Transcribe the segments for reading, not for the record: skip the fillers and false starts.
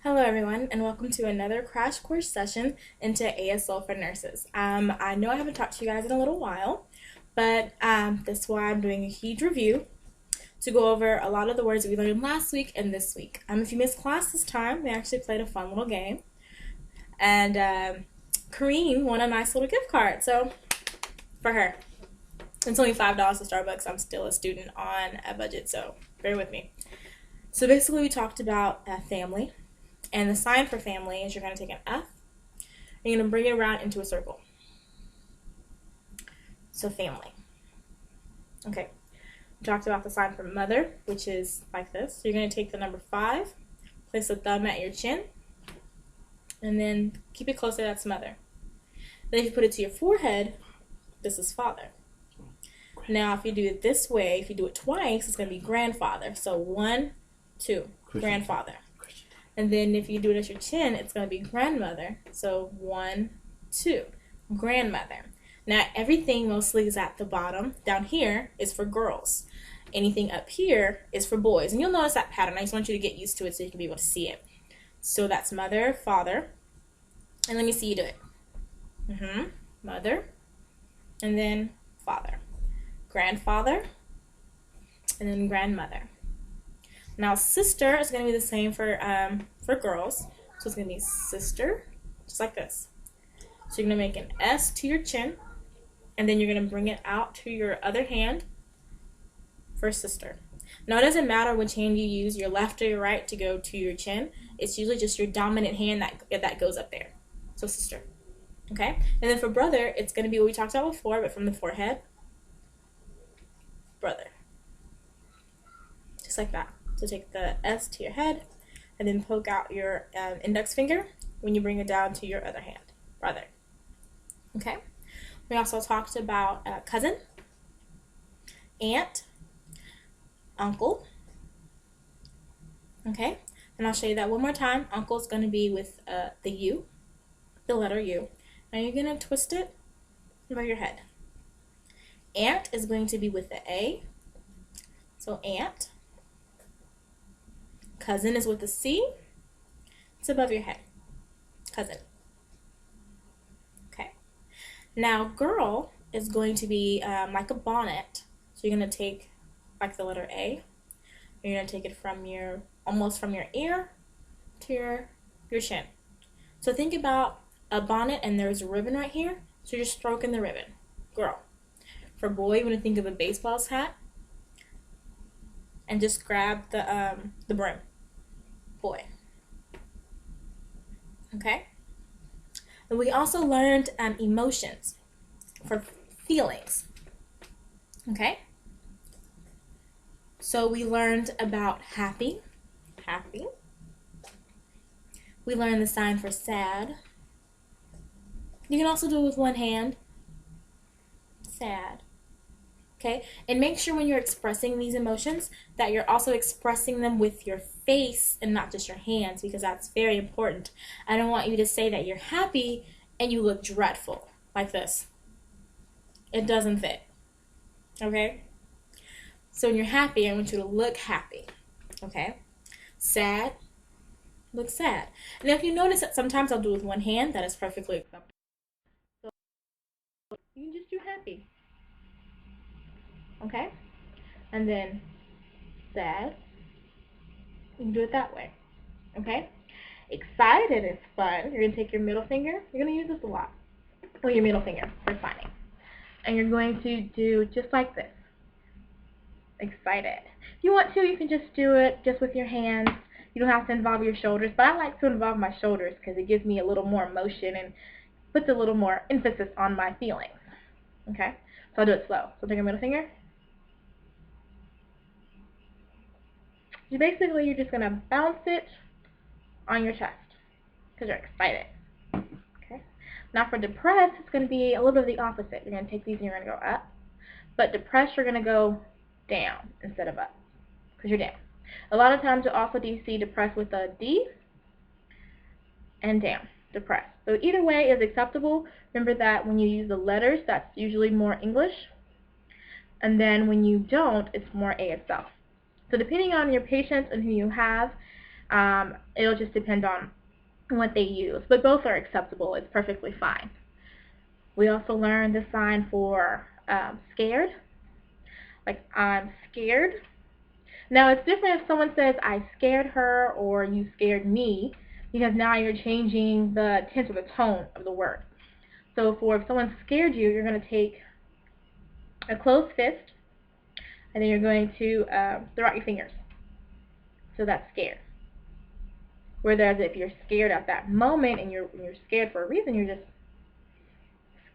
Hello, everyone, and welcome to another crash course session into ASL for nurses. I know I haven't talked to you guys in a little while, but that's why I'm doing a huge review to go over a lot of the words that we learned last week and this week. If you missed class this time, we actually played a fun little game, and Kareem won a nice little gift card. So for her, it's only $5 to Starbucks. I'm still a student on a budget, so bear with me. So basically, we talked about family. And the sign for family is you're going to take an F and you're going to bring it around into a circle. So family. Okay. We talked about the sign for mother, which is like this. So you're going to take the number 5, place the thumb at your chin, and then keep it closer, that's mother. Then if you put it to your forehead, this is father. Now if you do it this way, if you do it twice, it's going to be grandfather. So 1, 2, grandfather. And then if you do it at your chin, it's going to be grandmother. So 1, 2, grandmother. Now everything mostly is at the bottom. Down here is for girls. Anything up here is for boys. And you'll notice that pattern. I just want you to get used to it so you can be able to see it. So that's mother, father. And let me see you do it. Mother. And then father. Grandfather. And then grandmother. Now, sister is going to be the same for girls. So it's going to be sister, just like this. So you're going to make an S to your chin, and then you're going to bring it out to your other hand for sister. Now, it doesn't matter which hand you use, your left or your right, to go to your chin. It's usually just your dominant hand that goes up there. So sister. Okay? And then for brother, it's going to be what we talked about before, but from the forehead. Brother. Just like that. So take the S to your head and then poke out your index finger when you bring it down to your other hand, brother. Okay? We also talked about cousin, aunt, uncle. Okay? And I'll show you that one more time. Uncle is going to be with the U, the letter U. Now you're going to twist it above your head. Aunt is going to be with the A. So aunt. Cousin is with a C. It's above your head. Cousin. Okay. Now, girl is going to be like a bonnet. So you're going to take like the letter A. You're going to take it from almost from your ear to your chin. So think about a bonnet and there's a ribbon right here. So you're stroking the ribbon. Girl. For boy, you want to think of a baseball's hat. And just grab the brim. Boy. Okay? And we also learned emotions for feelings. Okay? So we learned about happy. Happy. We learned the sign for sad. You can also do it with one hand. Sad. Okay? And make sure when you're expressing these emotions that you're also expressing them with your face and not just your hands, because that's very important. I don't want you to say that you're happy and you look dreadful like this. It doesn't fit. Okay? So when you're happy, I want you to look happy. Okay? Sad. Look sad. And if you notice that sometimes I'll do it with one hand, that is perfectly acceptable. So you can just do happy. Okay? And then sad. You can do it that way. Okay? Excited is fun. You're going to take your middle finger. You're going to use this a lot. Or your middle finger for signing. And you're going to do just like this. Excited. If you want to, you can just do it just with your hands. You don't have to involve your shoulders. But I like to involve my shoulders because it gives me a little more emotion and puts a little more emphasis on my feelings. Okay? So I'll do it slow. So take your middle finger. You're just going to bounce it on your chest because you're excited. Okay. Now for depressed, it's going to be a little bit of the opposite. You're going to take these and you're going to go up. But depressed, you're going to go down instead of up because you're down. A lot of times you'll also see depressed with a D and down. Depressed. So either way is acceptable. Remember that when you use the letters, that's usually more English. And then when you don't, it's more ASL. So depending on your patients and who you have, It'll just depend on what they use, but both are acceptable. It's perfectly fine. We also learned the sign for scared, like I'm scared. Now it's different if someone says I scared her or you scared me, because now you're changing the tense or the tone of the word. So for if someone scared you, you're going to take a closed fist, and then you're going to throw out your fingers. So that's scared. Whereas if you're scared at that moment and you're scared for a reason, you're just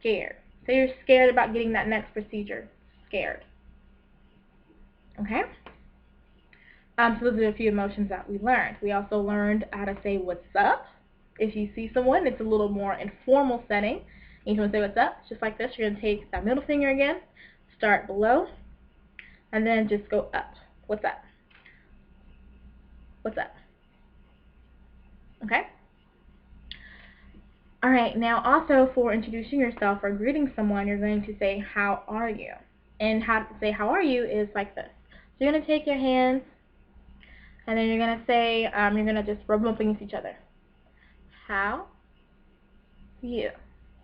scared. So you're scared about getting that next procedure. Scared. Okay? So those are a few emotions that we learned. We also learned how to say what's up. If you see someone, it's a little more informal setting. And you want to say what's up, just like this. You're going to take that middle finger again, start below, and then just go up. What's up? What's up? Okay? Alright, now also for introducing yourself or greeting someone, you're going to say, how are you? And how to say how are you is like this. So you're going to take your hands, and then you're going to say, you're going to just rub them up against each other. How? You.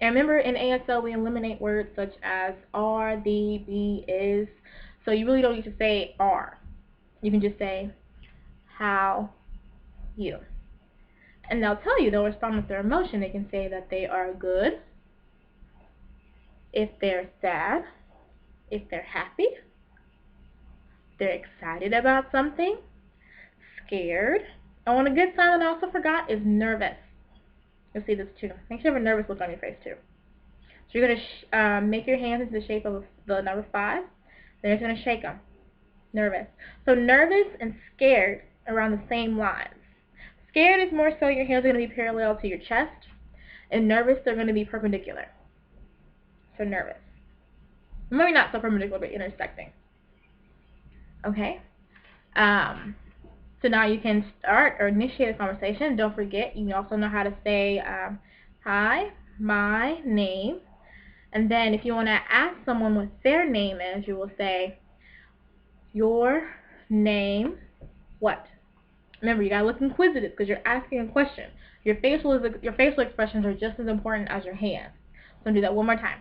And remember, in ASL, we eliminate words such as are, the, be, is. So you really don't need to say are. You can just say, how you. And they'll tell you, they'll respond with their emotion. They can say that they are good, if they're sad, if they're happy, they're excited about something, scared. Oh, and a good sign that I also forgot is nervous. You'll see this too. Make sure you have a nervous look on your face too. So you're going to make your hands into the shape of the number 5. Then you're going to shake them. Nervous. So nervous and scared are on the same lines. Scared is more so your hands are going to be parallel to your chest. And nervous, they're going to be perpendicular. So nervous. Maybe not so perpendicular, but intersecting. Okay? So now you can start or initiate a conversation. Don't forget, you also know how to say, hi, my name. And then if you want to ask someone what their name is, you will say, your name, what? Remember, you got to look inquisitive because you're asking a question. Your facial expressions are just as important as your hands. So do that one more time.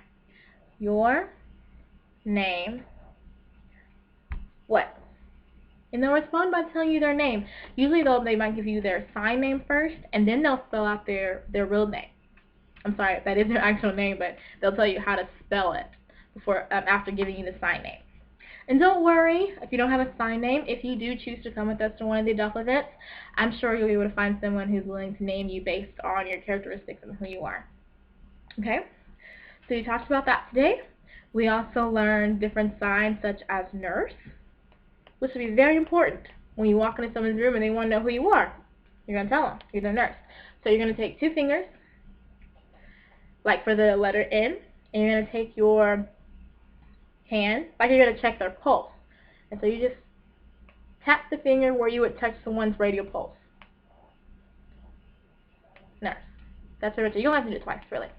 Your name, what? And they'll respond by telling you their name. Usually they might give you their sign name first, and then they'll spell out their real name. I'm sorry, that is their actual name, but they'll tell you how to spell it before after giving you the sign name. And don't worry if you don't have a sign name. If you do choose to come with us to one of the adult events, I'm sure you'll be able to find someone who's willing to name you based on your characteristics and who you are. Okay? So we talked about that today. We also learned different signs such as nurse, which will be very important when you walk into someone's room and they want to know who you are. You're going to tell them you're the nurse. So you're going to take 2 fingers, like for the letter N, and you're going to take your hand, like you're going to check their pulse. And so you just tap the finger where you would touch someone's radial pulse. Nurse. That's what you don't have to do it twice, really.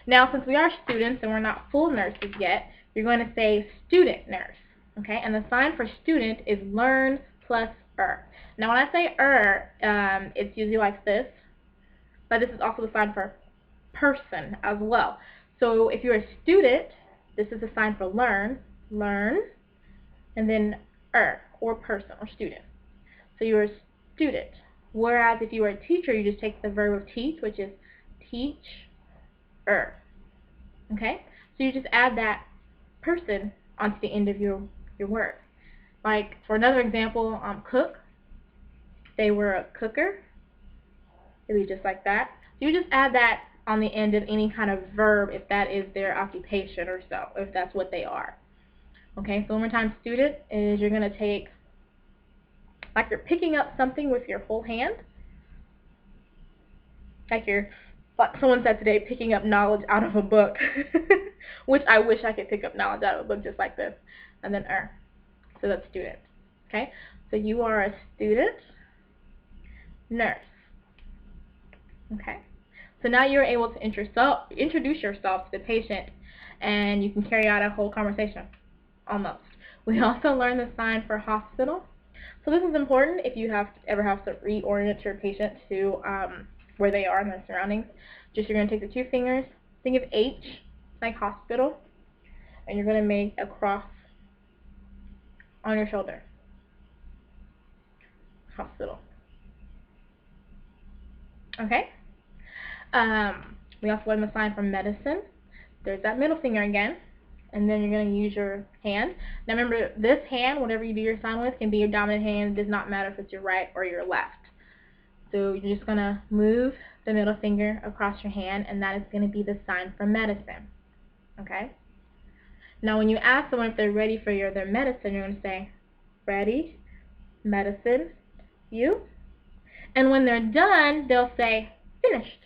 Now, since we are students and we're not full nurses yet, you're going to say student nurse. Okay, and the sign for student is learn plus Now, when I say it's usually like this, but this is also the sign for person as well. So if you're a student, this is the sign for learn, and then or person, or student. So you're a student. Whereas if you were a teacher, you just take the verb of teach, which is teach, Okay? So you just add that person onto the end of your word. Like, for another example, cook. They were a cooker. It would be just like that. So you just add that on the end of any kind of verb if that is their occupation or so, if that's what they are. Okay, so one more time, student is you're going to take, like you're picking up something with your whole hand. Like someone said today, picking up knowledge out of a book. Which I wish I could pick up knowledge out of a book just like this. And then So that's student. Okay? So you are a student nurse. Okay? So now you're able to introduce yourself to the patient, and you can carry out a whole conversation. Almost. We also learned the sign for hospital. So this is important if you ever have to reorient your patient to where they are in their surroundings. Just you're going to take the two fingers, think of H, like hospital, and you're going to make a cross on your shoulder. Hospital. Okay? We also learned the sign from medicine. There's that middle finger again. And then you're going to use your hand. Now remember, this hand, whatever you do your sign with, can be your dominant hand. It does not matter if it's your right or your left. So you're just going to move the middle finger across your hand, and that is going to be the sign from medicine. Okay? Now when you ask someone if they're ready for their medicine, you're going to say, ready, medicine, you. And when they're done, they'll say, finished.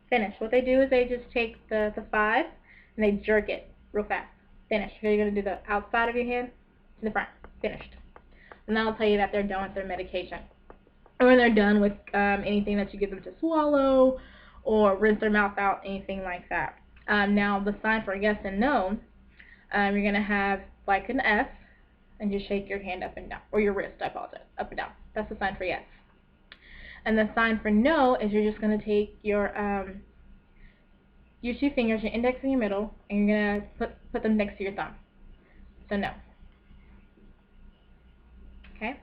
Finish. What they do is they just take the 5 and they jerk it real fast. Finish. So you're going to do the outside of your hand to the front. Finished. And that'll tell you that they're done with their medication. Or when they're done with anything that you give them to swallow or rinse their mouth out, anything like that. Now the sign for yes and no, you're going to have like an S and just shake your hand up and down. Or your wrist, I apologize. Up and down. That's the sign for yes. And the sign for no is you're just going to take your two fingers, your index and your middle, and you're going to put them next to your thumb. So no. Okay?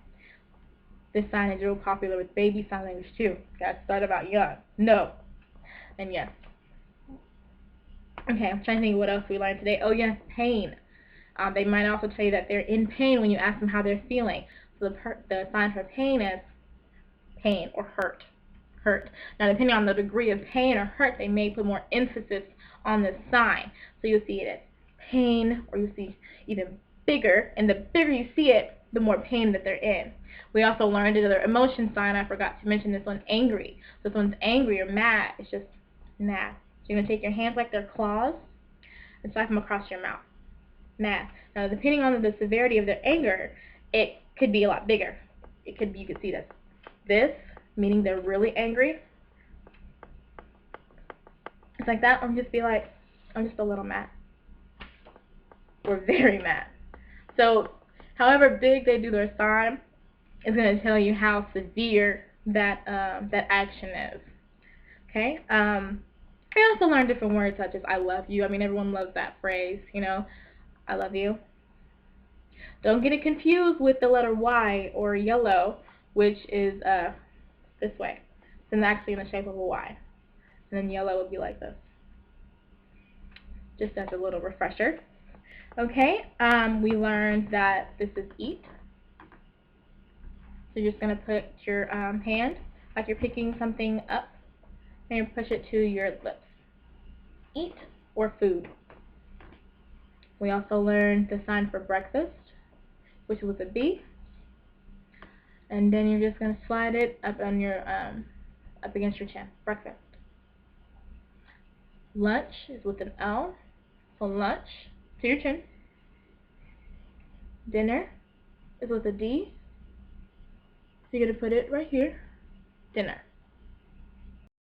This sign is real popular with baby sign language too. Got started about young. No. And yes. Okay, I'm trying to think what else we learned today. Oh yes, pain. They might also tell you that they're in pain when you ask them how they're feeling. So the sign for pain is pain or hurt. Hurt. Now, depending on the degree of pain or hurt, they may put more emphasis on this sign. So you'll see it as pain, or you'll see even bigger, and the bigger you see it, the more pain that they're in. We also learned another emotion sign. I forgot to mention this one, angry. So if someone's angry or mad, it's just mad. So you're going to take your hands like they're claws and slap them across your mouth. Mad. Now, depending on the severity of their anger, it could be a lot bigger. It could be, you could see this, meaning they're really angry. It's like that, or just be like, I'm just a little mad. Or very mad. So, however big they do their sign is going to tell you how severe that action is. Okay? I also learned different words such as I love you. I mean, everyone loves that phrase, you know. I love you. Don't get it confused with the letter Y or yellow, which is this way. It's actually in the shape of a Y. And then yellow would be like this. Just as a little refresher. Okay, we learned that this is eat. So you're just going to put your hand like you're picking something up and you push it to your lips. Eat or food. We also learned the sign for breakfast, which was a B. And then you're just going to slide it up on your up against your chin. Breakfast. Lunch is with an L. So lunch to your chin. Dinner is with a D. So you're going to put it right here. Dinner.